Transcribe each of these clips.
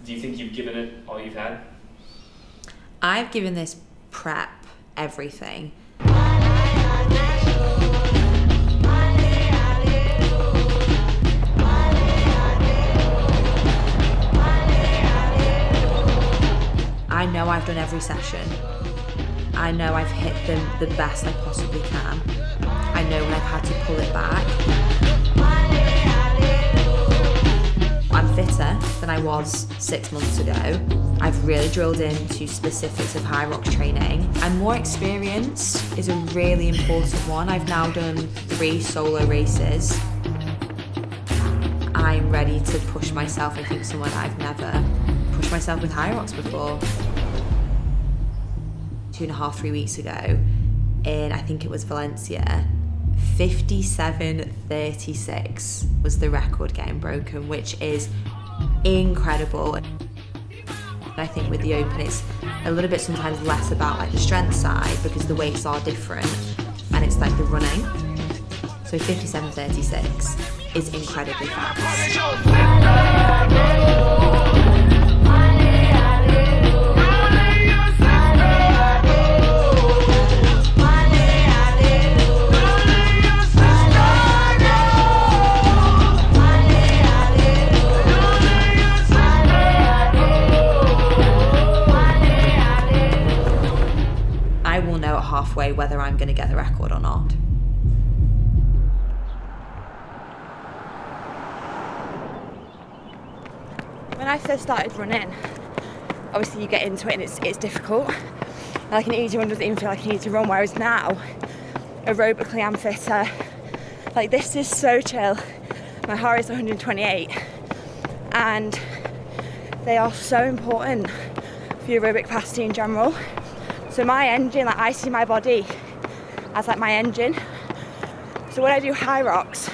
Do you think you've given it all you've had? I've given this prep everything. I know I've done every session. I know I've hit them the best I possibly can. I know when I've had to pull it back. I'm fitter than I was 6 months ago. I've really drilled into specifics of Hyrox training. And more experience is a really important one. I've now done 3 solo races. I'm ready to push myself, I think, somewhere that I've never pushed myself with Hyrox before. 2.5, 3 weeks ago, in I think it was Valencia, 57:36 was the record getting broken, which is incredible. I think with the open it's a little bit sometimes less about like the strength side because the weights are different and it's like the running. So 57:36 is incredibly fast. I will know at halfway whether I'm going to get the record or not. When I first started running, obviously you get into it and it's difficult. Like an easy run doesn't even feel like an easy run, whereas now, aerobically I'm fitter. Like this is so chill. My heart rate's 128 and they are so important for your aerobic capacity in general. So my engine, like I see my body as like my engine. So when I do Hyrox,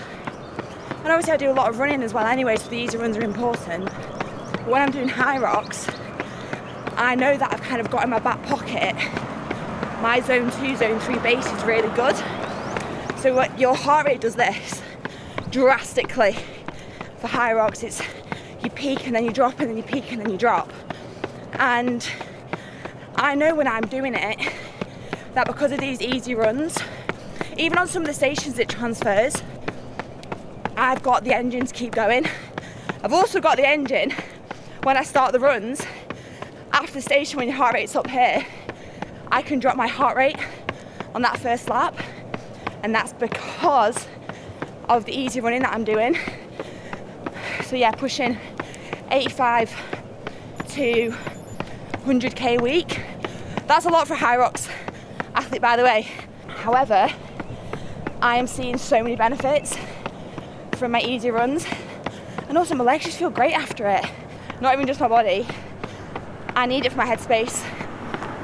and obviously I do a lot of running as well anyway, so the easy runs are important. But when I'm doing Hyrox, I know that I've kind of got in my back pocket my zone 2, zone 3 base is really good. So what your heart rate does this drastically. For Hyrox, it's you peak and then you drop and then you peak and then you drop. And I know when I'm doing it that because of these easy runs, even on some of the stations it transfers, I've got the engine to keep going. I've also got the engine when I start the runs, after the station when your heart rate's up here, I can drop my heart rate on that first lap, and that's because of the easy running that I'm doing. So yeah, pushing 85 to 100k a week. That's a lot for a Hyrox athlete, by the way. However, I am seeing so many benefits from my easy runs, and also my legs just feel great after it. Not even just my body. I need it for my headspace.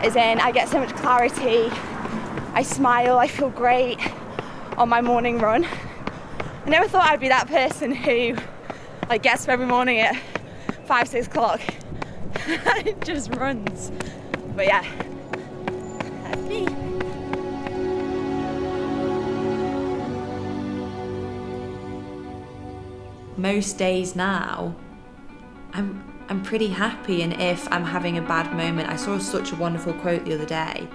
As in, I get so much clarity. I smile. I feel great on my morning run. I never thought I'd be that person who like gets up every morning at 5, 6 o'clock. It just runs. But yeah, that's me. Most days now, I'm pretty happy, and if I'm having a bad moment, I saw such a wonderful quote the other day.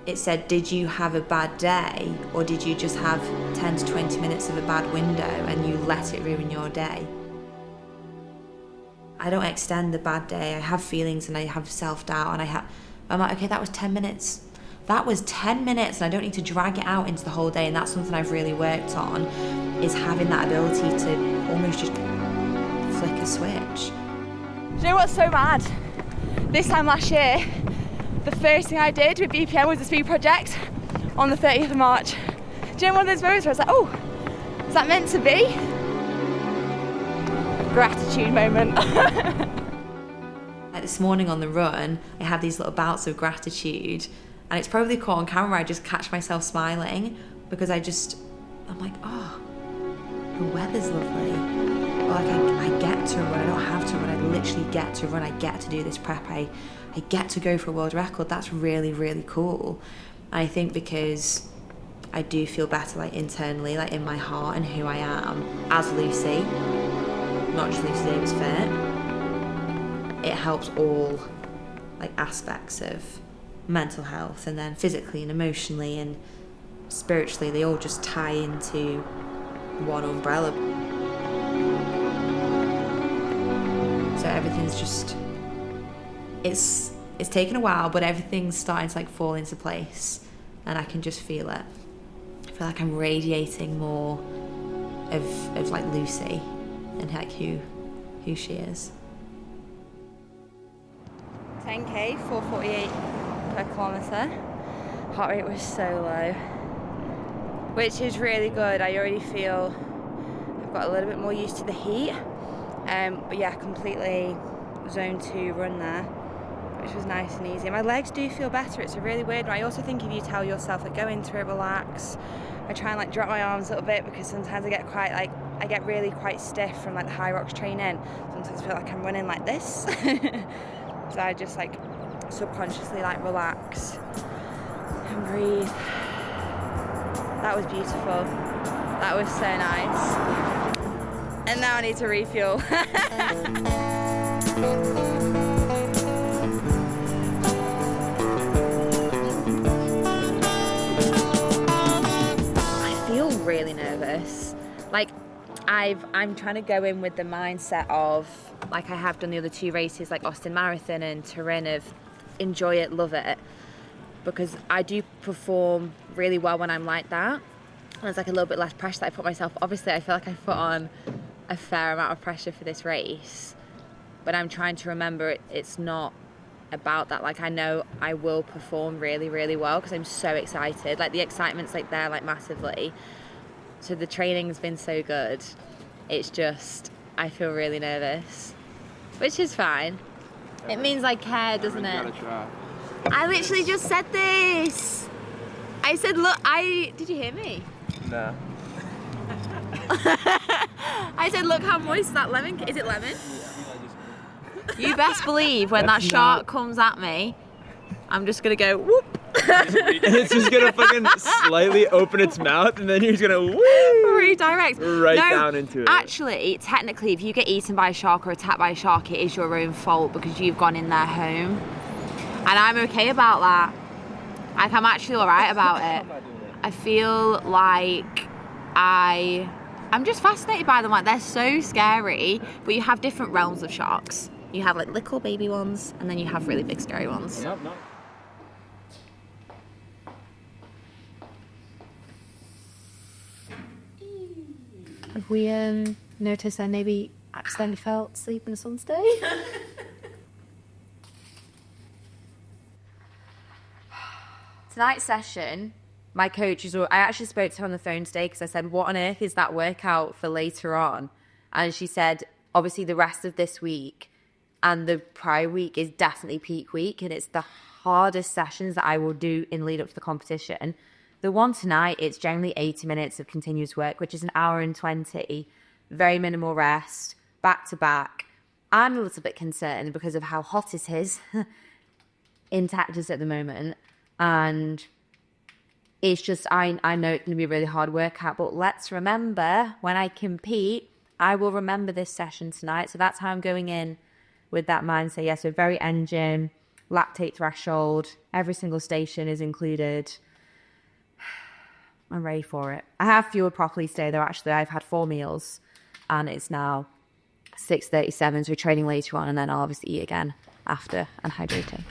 It said, did you have a bad day, or did you just have 10 to 20 minutes of a bad window and you let it ruin your day? I don't extend the bad day. I have feelings and I have self-doubt, and I'm like, okay, that was 10 minutes. That was 10 minutes and I don't need to drag it out into the whole day, and that's something I've really worked on, is having that ability to almost just flick a switch. Do you know what's so mad? This time last year, the first thing I did with BPN was a speed project on the 30th of March. Do you know one of those moments where I was like, oh, is that meant to be? Gratitude moment. Like this morning on the run, I have these little bouts of gratitude, and it's probably caught on camera. I just catch myself smiling because I'm like, oh, the weather's lovely. Or like I get to run. I don't have to run. I literally get to run. I get to do this prep. I get to go for a world record. That's really, really cool. And I think because I do feel better, like internally, like in my heart and who I am as Lucy, not just Lucy Davis fit, it helps all like aspects of mental health, and then physically and emotionally and spiritually, they all just tie into one umbrella. So everything's just, it's taken a while, but everything's starting to like fall into place, and I can just feel it. I feel like I'm radiating more of like Lucy and like who she is. 10k, 448 per kilometre. Heart rate was so low, which is really good. I already feel I've got a little bit more used to the heat. But yeah, completely zone 2 run there, which was nice and easy. My legs do feel better. It's a really weird one. I also think if you tell yourself, like, go into it, relax. I try and like drop my arms a little bit, because sometimes I get really quite stiff from like the Hyrox training. Sometimes I feel like I'm running like this. So I just like subconsciously like relax and breathe. That was beautiful. That was so nice. And now I need to refuel. I feel really nervous. Like I'm trying to go in with the mindset of, like I have done the other 2 races, like Austin Marathon and Turin, of enjoy it, love it, because I do perform really well when I'm like that. And there's like a little bit less pressure that I put myself. Obviously, I feel like I put on a fair amount of pressure for this race, but I'm trying to remember it's not about that. Like, I know I will perform really, really well because I'm so excited. Like, the excitement's like there, like massively. So the training's been so good. It's just, I feel really nervous, which is fine. It means I care, doesn't it? I literally just said this. I said, look, did you hear me? Nah. I said, look how moist that lemon, is it lemon? You best believe when that shark comes at me, I'm just gonna go whoop. It's just gonna fucking slightly open its mouth, and then you're just gonna woo, redirect down into it. Actually, technically, if you get eaten by a shark or attacked by a shark, it is your own fault because you've gone in their home. And I'm okay about that. Like, I'm actually alright about it. I feel like I'm just fascinated by them. Like, they're so scary, but you have different realms of sharks. You have like little baby ones, and then you have really big scary ones. Nope. Have we noticed I maybe accidentally fell asleep in a sunstay? Tonight's session, my coach I actually spoke to her on the phone today because I said, what on earth is that workout for later on? And she said, obviously the rest of this week and the prior week is definitely peak week, and it's the hardest sessions that I will do in lead up to the competition. The one tonight, it's generally 80 minutes of continuous work, which is an hour and 20, very minimal rest, back to back. I'm a little bit concerned because of how hot it is in Texas at the moment. And it's just, I know it's going to be a really hard workout, but let's remember, when I compete, I will remember this session tonight. So that's how I'm going in with that mindset. Yeah, so very engine, lactate threshold, every single station is included. I'm ready for it. I have fueled properly today, though. Actually, I've had 4 meals, and it's now 6:37, so we're training later on, and then I'll obviously eat again after and hydrating.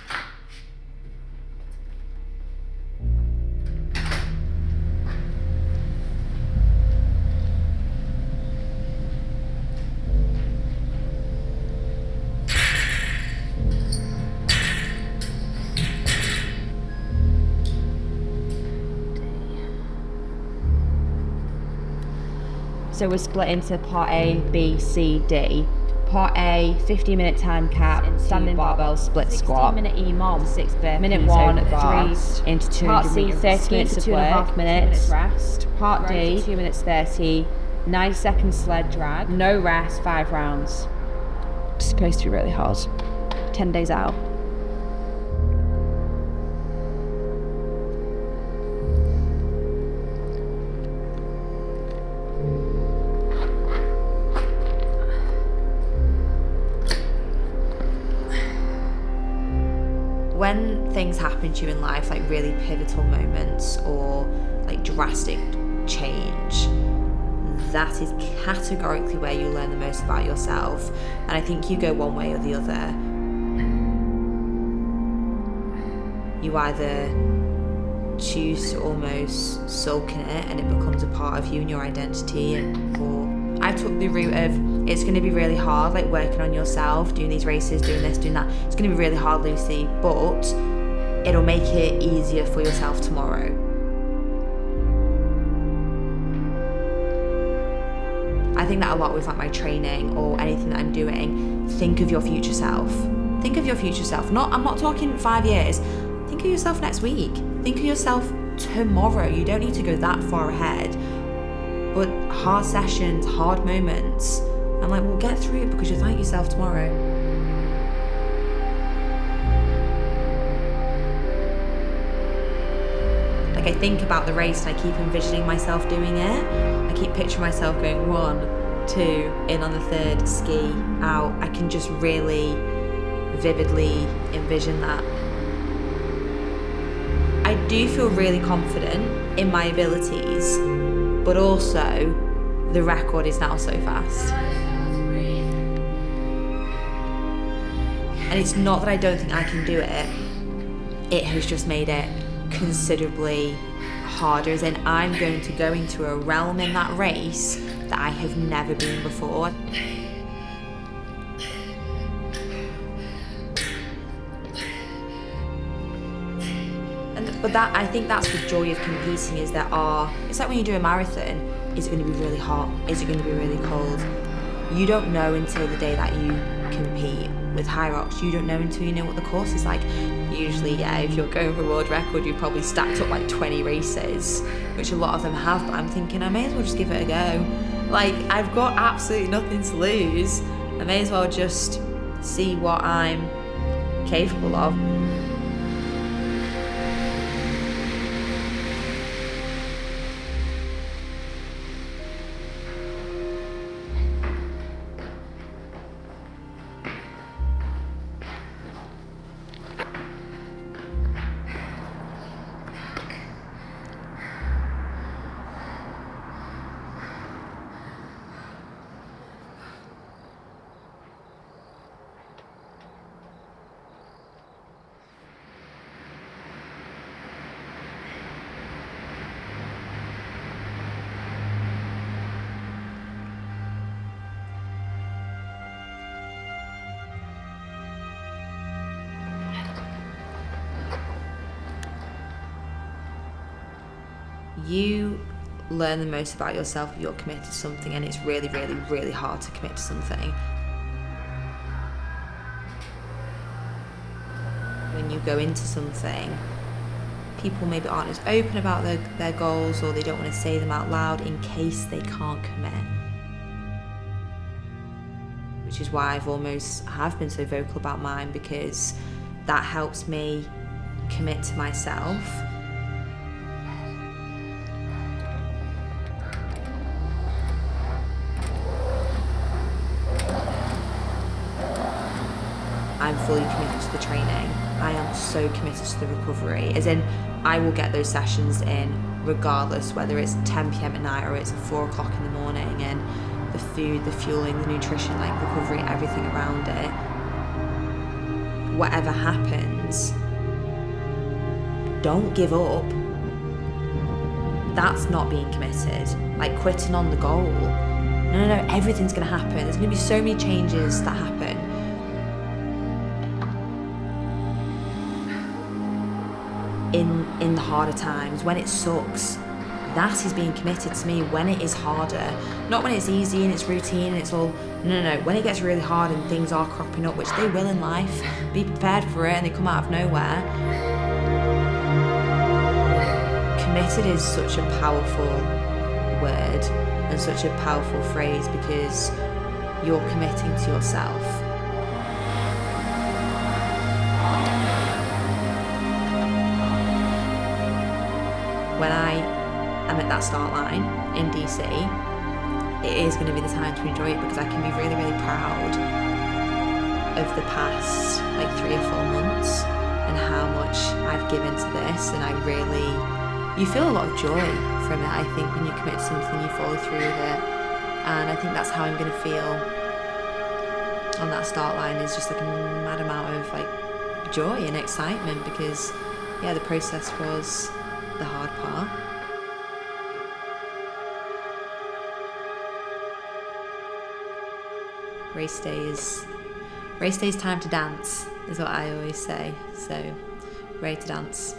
So we're split into part A, B, C, D. Part A, 15-minute time cap, standing barbell split squat. 16-minute EMOM, 6 burpees. Minute 1, 3 into 200 Part C, 30 minutes of work, 2.5 minutes rest. Part D, 2 minutes 30, 90-second sled drag, no rest, 5 rounds. It's supposed to be really hard. 10 days out. happen to you in life, like really pivotal moments or like drastic change, that is categorically where you learn the most about yourself. And I think you go one way or the other. You either choose to almost sulk in it and it becomes a part of you and your identity, or I took the route of it's going to be really hard, like working on yourself, doing these races, doing this, doing that. It's going to be really hard, Lucy, but it'll make it easier for yourself tomorrow. I think that a lot with like my training or anything that I'm doing. Think of your future self. Think of your future self. I'm not talking 5 years. Think of yourself next week. Think of yourself tomorrow. You don't need to go that far ahead. But hard sessions, hard moments, I'm like, well, get through it because you'll thank yourself tomorrow. Like, I think about the race and I keep envisioning myself doing it. I keep picturing myself going 1, 2, in on the 3rd, ski, out. I can just really vividly envision that. I do feel really confident in my abilities, but also the record is now so fast. And it's not that I don't think I can do it, it has just made it considerably harder, as in I'm going to go into a realm in that race that I have never been before. But that, I think that's the joy of competing, is it's like when you do a marathon, is it going to be really hot? Is it going to be really cold? You don't know until the day that you compete. With Hyrox, you don't know until you know what the course is like. Usually, yeah, if you're going for a world record, you've probably stacked up like 20 races, which a lot of them have, but I'm thinking I may as well just give it a go. Like, I've got absolutely nothing to lose. I may as well just see what I'm capable of. You learn the most about yourself if you're committed to something, and it's really, really, really hard to commit to something. When you go into something, people maybe aren't as open about their goals, or they don't want to say them out loud in case they can't commit. Which is why have been so vocal about mine, because that helps me commit to myself. I'm fully committed to the training. I am so committed to the recovery. As in, I will get those sessions in regardless, whether it's 10 p.m. at night or it's 4 o'clock in the morning, and the food, the fueling, the nutrition, like recovery, everything around it. Whatever happens, don't give up. That's not being committed. Like quitting on the goal. No, everything's gonna happen. There's gonna be so many changes that happen. In the harder times, when it sucks, that is being committed to me. When it is harder, not when it's easy and it's routine and it's all, no, when it gets really hard and things are cropping up, which they will in life, be prepared for it and they come out of nowhere. Committed is such a powerful word and such a powerful phrase, because you're committing to yourself. When I am at that start line in DC, it is going to be the time to enjoy it, because I can be really, really proud of the past like 3 or 4 months. and how much I've given to this, and you feel a lot of joy from it. I think when you commit to something, you follow through with it, and I think that's how I'm going to feel on that start line, is just like a mad amount of like joy and excitement, because the process was the hard part. Race day is time to dance, is what I always say, so ready to dance.